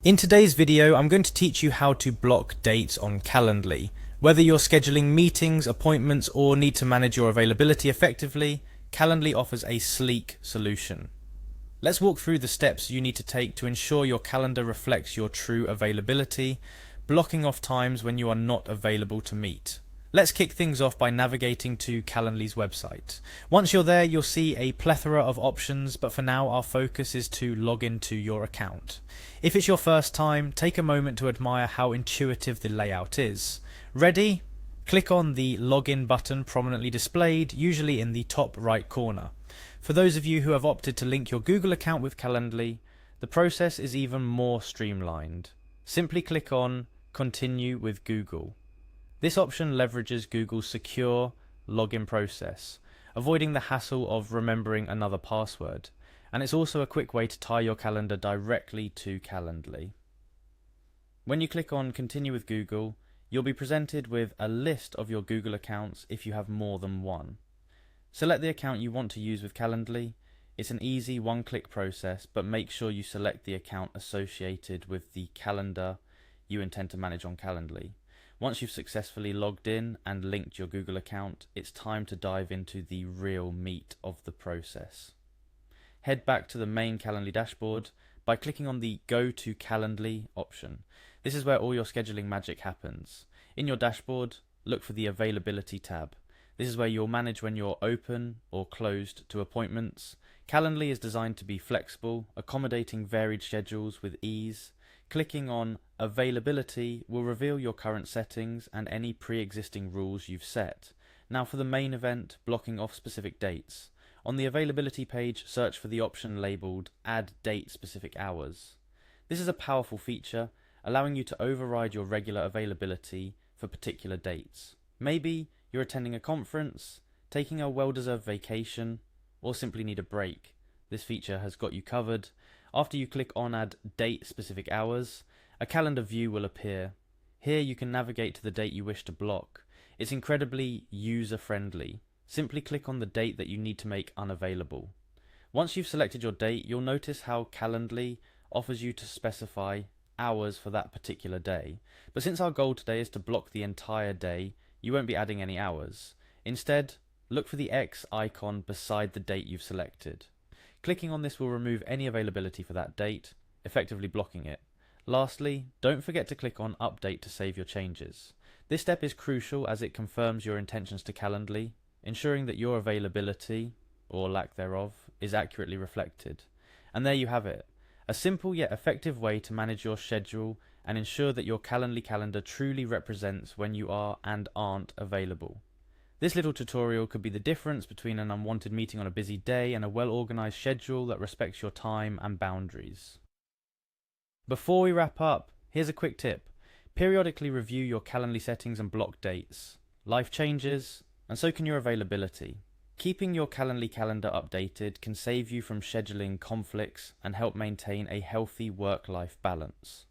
In today's video, I'm going to teach you how to block dates on Calendly. Whether you're scheduling meetings, appointments, or need to manage your availability effectively, Calendly offers a sleek solution. Let's walk through the steps you need to take to ensure your calendar reflects your true availability, blocking off times when you are not available to meet. Let's kick things off by navigating to Calendly's website. Once you're there, you'll see a plethora of options, but for now our focus is to log into your account. If it's your first time, take a moment to admire how intuitive the layout is. Ready? Click on the login button prominently displayed, usually in the top right corner. For those of you who have opted to link your Google account with Calendly, the process is even more streamlined. Simply click on Continue with Google. This option leverages Google's secure login process, avoiding the hassle of remembering another password, and it's also a quick way to tie your calendar directly to Calendly. When you click on Continue with Google, you'll be presented with a list of your Google accounts if you have more than one. Select the account you want to use with Calendly. It's an easy one-click process, but make sure you select the account associated with the calendar you intend to manage on Calendly. Once you've successfully logged in and linked your Google account, it's time to dive into the real meat of the process. Head back to the main Calendly dashboard by clicking on the Go to Calendly option. This is where all your scheduling magic happens. In your dashboard, look for the Availability tab. This is where you'll manage when you're open or closed to appointments. Calendly is designed to be flexible, accommodating varied schedules with ease. Clicking on Availability will reveal your current settings and any pre-existing rules you've set. Now for the main event, blocking off specific dates. On the Availability page, search for the option labelled Add Date Specific Hours. This is a powerful feature, allowing you to override your regular availability for particular dates. Maybe you're attending a conference, taking a well-deserved vacation, or simply need a break. This feature has got you covered. After you click on Add Date Specific Hours, a calendar view will appear. Here you can navigate to the date you wish to block. It's incredibly user-friendly. Simply click on the date that you need to make unavailable. Once you've selected your date, you'll notice how Calendly offers you to specify hours for that particular day. But since our goal today is to block the entire day, you won't be adding any hours. Instead, look for the X icon beside the date you've selected. Clicking on this will remove any availability for that date, effectively blocking it. Lastly, don't forget to click on Update to save your changes. This step is crucial as it confirms your intentions to Calendly, ensuring that your availability, or lack thereof, is accurately reflected. And there you have it, a simple yet effective way to manage your schedule and ensure that your Calendly calendar truly represents when you are and aren't available. This little tutorial could be the difference between an unwanted meeting on a busy day and a well-organized schedule that respects your time and boundaries. Before we wrap up, here's a quick tip. Periodically review your Calendly settings and block dates. Life changes, and so can your availability. Keeping your Calendly calendar updated can save you from scheduling conflicts and help maintain a healthy work-life balance.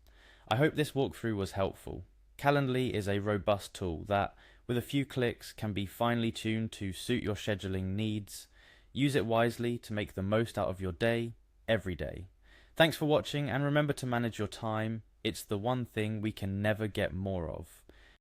I hope this walkthrough was helpful. Calendly is a robust tool that, with a few clicks, can be finely tuned to suit your scheduling needs. Use it wisely to make the most out of your day, every day. Thanks for watching, and remember to manage your time. It's the one thing we can never get more of.